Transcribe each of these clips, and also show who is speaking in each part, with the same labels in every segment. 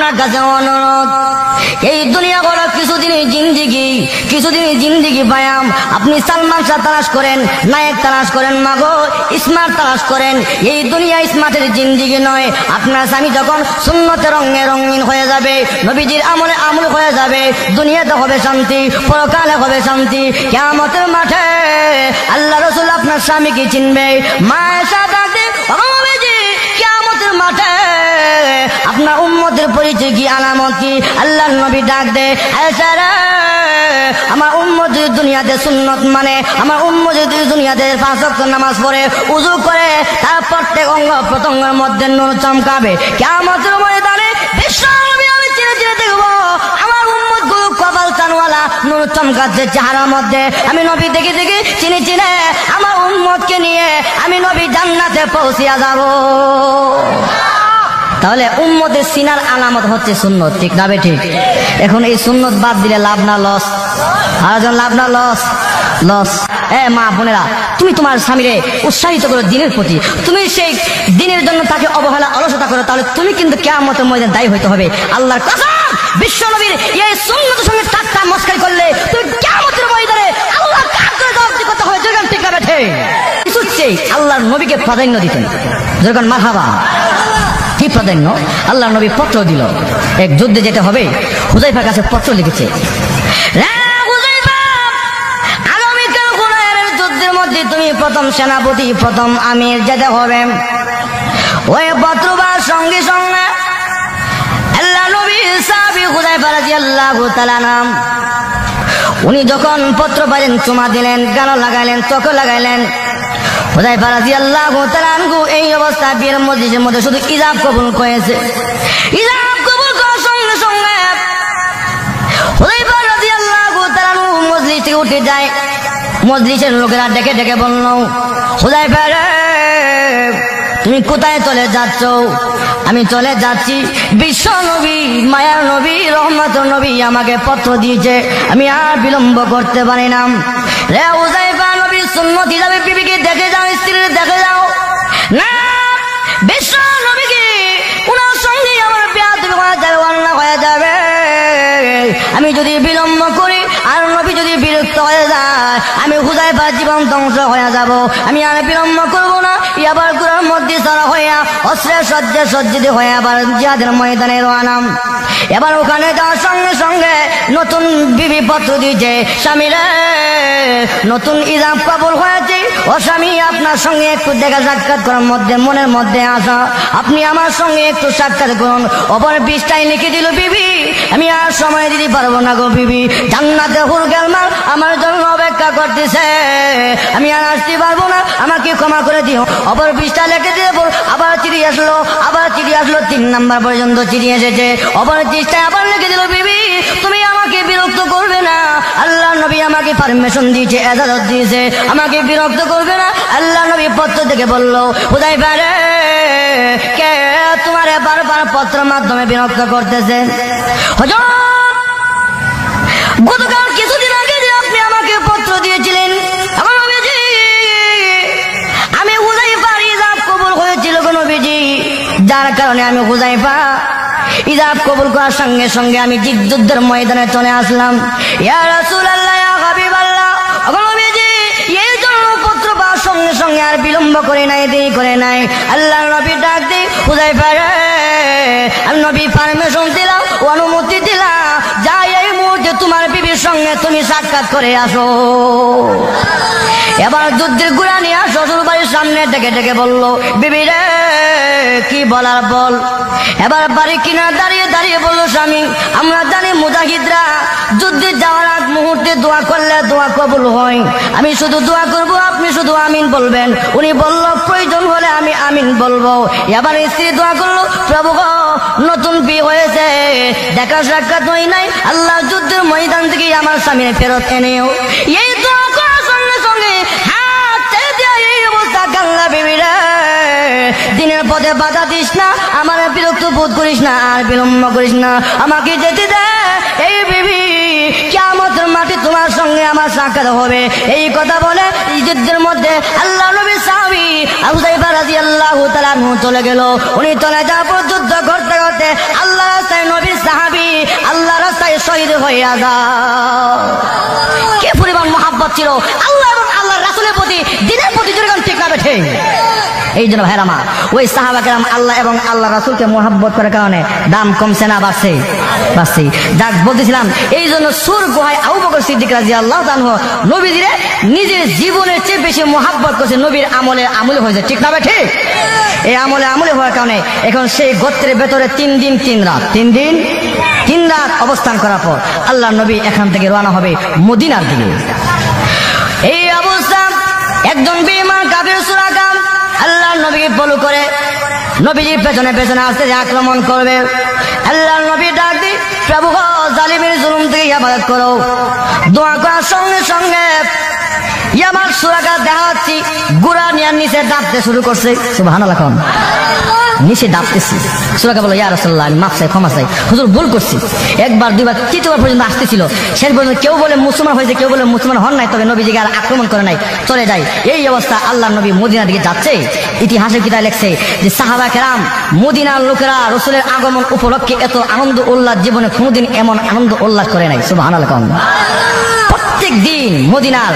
Speaker 1: আপনার কাছে অনুরোধ, এই দুনিয়া হলো কিছুদিনের জিন্দিগি বায়াম। আপনি সালমান শাহ তালাশ করেন, নায়ক তালাশ করেন, মাগো স্মার্ট তালাশ করেন, এই দুনিয়া স্মার্টের জিন্দিগি নয়। আপনার স্বামী যখন সুন্নতে রঙে রঙিন হয়ে যাবে, নবীজির আমলে আমল হয়ে যাবে, দুনিয়াতে হবে শান্তি, পরকালে হবে শান্তি। কিয়ামতের মাঠে আল্লাহ রাসূল আপনার স্বামীকে চিনবে। মায়ের সাথে কিয়ামতের মাঠে আপনার উম্মতের পরিচয় কি, আলামত কি? আল্লাহর নবী ডাক দে, আয়েশা রে, আমার উম্মত যদি দুনিয়াতে সুন্নত মানে, আমার উম্মত যদি দুনিয়াতে 5 ওয়াক্ত নামাজ পড়ে, উযু করে, তার প্রত্যেক অঙ্গ প্রত্যঙ্গের মধ্যে নূর চমকাবে। কিয়ামতের ময়দানে বিশ্ব নবী আমি চিনে চিনে দেখব আমার উম্মত গুলো কপাল চানওয়ালা নূর চমকাচ্ছে চেহারার মধ্যে। আমি নবী দেখে দেখে চিনে চিনে আমার উম্মতকে নিয়ে আমি নবী জান্নাতে পৌঁছিয়া যাব। তাহলে উম্মতের সিনার আলামত হচ্ছে সুন্নত, ঠিক না ঠিক? এখন এই সুন্নত বাদ দিলে লাভ না লস? আরেকজন লাভ না লস? লস। মা বোনেরা, তুমি তোমার স্বামীরে উৎসাহিত করো দিনের প্রতি, তুমি সেই দিনের জন্য তাকে অবহেলা অলসতা করো, তাহলে তুমি কিন্তু কিয়ামতের ময়দানে দায়ী হইতে হবে। আল্লাহর কসম, বিশ্ব নবীর এই সুন্নতের সঙ্গে ঠাট্টা মস্কারি করলে তুমি কিয়ামতের ময়দানে আল্লাহর কাছে জবাবদিহি করতে হবে। যেরকম ঠিক না ঠিক? কিছু চেয়ে আল্লাহর নবীকে প্রাধান্য দিতেন। যেরকম মারহাবা, কি প্রাধান্য? আল্লাহর নবী পত্র দিল, এক যুদ্ধে যেতে হবে, হুযায়ফার কাছে পত্র লিখেছে, যুদ্ধের মধ্যে তুমি প্রথম সেনাপতি, প্রথম আমির যেতে হবে। ওই পত্র পাওয়ার সঙ্গে সঙ্গে আল্লাহ নবী সাহাবী হুযায়ফা রাদিয়াল্লাহু তাআলা নাম, উনি যখন পত্র পাইলেন চুমা দিলেন, গাল লাগাইলেন, চোখ লাগাইলেন। হুযায়ফা রাদিয়াল্লাহু তাআলা আনহু এই অবস্থা বিয়ের মজলিসের মধ্যে শুধু ইজাব কবুল করেছে। ইজাব কবুল করার সঙ্গে সঙ্গে হুযায়ফা রাদিয়াল্লাহু তাআলা আনহু মজলিস থেকে উঠে যায়। মজলিসের লোকেরা ডেকে ডেকে বলল, হুযায়ফা রে, তুমি কোথায় চলে যাচ্ছ? আমি চলে যাচ্ছি, বিশ্ব নবী, মায়ার নবী, রহমতের নবী আমাকে পত্র দিয়েছে, আমি আর বিলম্ব করতে পারি না। রে হুযায়ফা, নবী সুন্নত হিসাবে বিবিকে দেখে যাও, স্ত্রীর দেখে যাও না, বিশ্ব নবীকে উনার সঙ্গে আমার বেয়াদবি হয়ে যাবে, অন্যায় হয়ে যাবে। আমি যদি বিলম্ব করি আর নবী যদি বিরক্ত হয়ে যায়, আমি হুযায়ফার জীবন ধ্বংস হয়ে যাব। আমি আর বিলম্ব করবো না। আবার গুড়ার মধ্যে সারা হইয়া অস্ত্রের সজ্জে সজ্জিত হয়ে আবার জিহাদের ময়দানে রওনা। এবার ওখানে যাওয়ার সঙ্গে সঙ্গে নতুন বিবি পত্র দিয়েছে, স্বামীরা নতুন ইজাব কবুল হয়েছে, ও স্বামী আপনার সঙ্গে একটু দেখা সাক্ষাৎ করার মধ্যে মনের মধ্যে আসা, আপনি আমার সঙ্গে একটু সাক্ষাৎ করুন। অপর পৃষ্ঠায় লিখে দিল, বিবি আমি আর সময় দিতে পারবো না গো বিবি, জান্নাতে হুরগাল মাল আমার জন্য অপেক্ষা করতেছে, আমি আর আসতে পারবো না, আমাকে ক্ষমা করে দিও। অপর পৃষ্ঠা লিখে দিয়ে আবার চিঠি আসলো, আবার চিঠি আসলো, 3 নাম্বার পর্যন্ত চিঠি এসেছে। অপর পৃষ্ঠায় আবার লিখে দিল, বিবি তুমি আমাকে বিরক্ত করবে না, আল্লাহ নবী আমাকে পারমিশন দিয়েছে, এজাজত দিয়েছে, আমাকে বিরক্ত করবে না। আল্লাহ নবী পত্র থেকে বলল, হুযায়ফা রে, কে তোমার বারবার পত্রের মাধ্যমে বিরক্ত করতেছে? হুজুর, গতকাল কিছুদিন আগে যে আপনি আমাকে পত্র দিয়েছিলেন, আমি হুযায়ফার ইজাব কবুল হয়েছিল গো নবীজি, যার কারণে আমি হুযায়ফা ইজাব কবুল করার সঙ্গে সঙ্গে আমি যুদ্ধের ময়দানে চলে আসলাম। ইয়া রাসূলুল্লাহ, ইয়া হাবিবাল্লাহ, গো নবীজি এই জন্য পত্র পাওয়ার সঙ্গে সঙ্গে আর বিলম্ব করে নাই, দেরি করে নাই। আল্লাহর নবী ডাক দি, হুযায়ফা রে, আমি নবী পারমিশন দিলাম, অনুমতি দিলাম, যাই এই মুহূর্তে তোমার বিবির সঙ্গে তুমি সাক্ষাৎ করে আসো। এবার যুদ্ধের গুড়া নিয়ে শ্বশুর বাড়ির সামনে ডেকে ডেকে বলল, বিবি রে কি বলার বল। এবার বাড়ি কিনা দাঁড়িয়ে দাঁড়িয়ে বলল, স্বামী আমরা জানি মুজাহিদরা যুদ্ধে যাওয়ার আগ মুহূর্তে দোয়া করলে দোয়া কবুল হয়, আমি শুধু দোয়া করব, আপনি শুধু আমিন বলবেন। উনি বলল, প্রয়োজন হলে আমি আমিন বলবো। এবার স্ত্রী দোয়া করলো, প্রভু গো, নতুন বিয়ে হয়েছে, দেখা সাক্ষাৎ হয় নাই, আল্লাহ যুদ্ধের ময়দান থেকে আমার স্বামীর ফেরত এনেও। এই দোয়া করার সঙ্গে সঙ্গে হাত ছেড়ে দেওয়া এই অবস্থা। কান্না, বিবিরা দিনের পথে বাধা দিস না, আমার বিরক্ত বোধ করিস না, আর বিলম্ব করিস না, আমাকে যেতে দে। এই বিবি কিয়ামতের মাঠে তোমার সঙ্গে আমার সাক্ষাৎ হবে। এই কথা বলে এই যুদ্ধের মধ্যে আল্লাহ নবী সাহাবী হুযায়ফা রাদিয়াল্লাহু রাদিয়াল্লাহু তাআলা আনহু চলে গেল। উনি চলে যাওয়ার পর যুদ্ধ করতে করতে আল্লাহ রাস্তায় নবীর সাহাবী আল্লাহ রাস্তায় শহীদ হইয়া যায়। কি পরিমাণ মহব্বত ছিল আল্লাহ এবং আল্লাহর রাসূলের প্রতি, দ্বীনের প্রতি, যেরকম ঠিক না বেঠে। এই জন্য ভাইরা আমার, ওই সাহাবা কেরাম আল্লাহ এবং আল্লাহ রাসূলকে মহব্বত করার কারণে দাম কমছে না বাড়ছে? বাড়ছে। যাক বলতেছিলাম, এই জন্য সুর গুহায় আবু বকর সিদ্দিক রাদিয়াল্লাহু তাআলা আনহু নবীজিরে নিজের জীবনের চেয়ে বেশি মহব্বত করছে, নবীর আমলে হয়েছে, ঠিক না বেঠে? এই আমলে হওয়ার কারণে এখন সেই গোত্রের ভেতরে 3 দিন 3 রাত 3 দিন 3 রাত অবস্থান করার পর আল্লাহ নবী এখান থেকে রওনা হবে মদিনার দিকে। এই অবস্থা একজন বেঈমান কাফির সুরাকা আল্লাহ নবীকে ফলো করে নবীজির পেছনে পেছনে আসতে আক্রমণ করবে। আল্লাহ নবী ডাক দি, প্রভু গো, জালিমের জুলুম থেকে হেফাজত করো। দোয়া করার সঙ্গে সঙ্গে ইয়ামার সুরাকা দেখাচ্ছি গুড়া নিয়ে নিচে ডাকতে শুরু করছে। সুবহানাল্লাহ। নিচে ডাকতেছি। সুরাকা বলো, ইয়া রাসূলুল্লাহ, আমি মাফ চাই, ক্ষমা চাই, হুজুর ভুল করছি। একবার দুইবার তৃতীয়বার পর্যন্ত আসতেছিল। শেষ পর্যন্ত কেউ বলে মুসলমান হয়েছে, কেউ বলে মুসলমান হন নাই, তবে নবীজিকে আর আক্রমণ করে নাই, চলে যায়। এই অবস্থা আল্লাহ নবী মদিনার দিকে যাচ্ছে। ইতিহাসের কিতাবে লেখছে যে সাহাবা কেরাম, মদিনার লোকেরা রাসূলের আগমন উপলক্ষে এত আনন্দ উল্লাস জীবনে কোনোদিন এমন আনন্দ উল্লাস করে নাই। সুবহানাল্লাহ। প্রত্যেক দিন মদিনার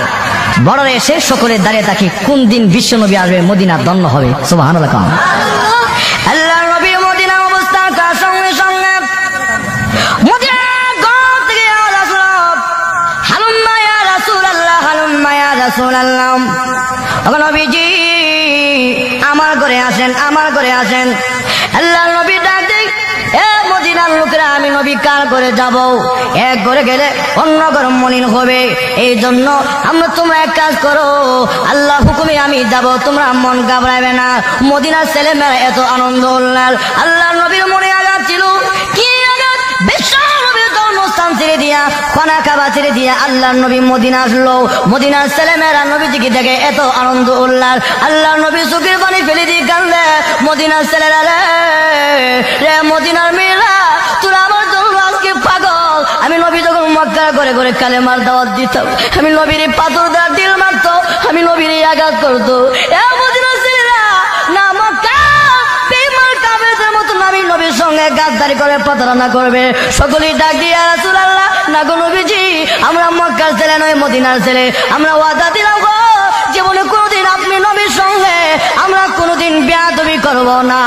Speaker 1: বর্ডারে এসে সকলে দাঁড়িয়ে থাকি, কোন দিন বিশ্ব নবী আসবে, মদিনা ধন্য হবে। সুবহানাল্লাহ। আল্লাহ নবী মদিনা অবস্থান করার সঙ্গে সঙ্গে মদিনার ঘর থেকে আওয়াজ আসলো, হালুম্মা ইয়া রাসূলুল্লাহ, হালুম্মা ইয়া রাসূলুল্লাহ। ও নবীজি, আমার ঘরে আসেন, আমার ঘরে আসেন। আল্লাহ নবী ডাক দেয়, এ মদিনার লোকেরা, আমি নবী কার ঘরে যাব? এক ঘরে গেলে অন্য ঘর মলিন হবে, এই জন্য তোমরা এক কাজ করো, আল্লাহ হুকুমে আমি যাব, তোমরা মন ঘাবড়াবে না। মদিনার ছেলে মেয়েরা এত আনন্দ উল্লাস। আল্লাহ নবীর মনে আঘাত ছিল, কি আঘাত? বিশ্ব নবীর জন্মস্থান ছেড়ে দিয়া, খানা কাবা ছেড়ে দিয়া আল্লাহ নবী মদিনা আসলো। মদিনার ছেলে মেয়েরা নবীজিকে দেখে এত আনন্দ উল্লাস। আল্লাহ নবী চোখের পানি ফেলে দিয়ে কাঁদলে, মদিনার ছেলেরা রে, মদিনার মেয়েরা, তোরা আমার জন্য আজকে পাগল। আমি নবী যখন মক্কা করে করে কালেমার দাওয়াত দিতাম, আমি নবীর পাথর দেওয়ার দিল মারতো, আমি নবীর আঘাত করতো। মদিনার ছেলেরা না মক্কা বেঈমান কাফেরদের মতো আমি নবীর সঙ্গে গাদ্দারি করে প্রতারণা করবে। সকলেই ডাক দিয়ে, ইয়া রাসূলুল্লাহ, না গো নবীজি, আমরা মক্কার ছেলে নয়, মদিনার ছেলে। আমরা ওয়াদা দিলাম গো, জীবনে কোনোদিন আপনি নবীর সঙ্গে আমরা কোনোদিন বেয়াদবি করব না।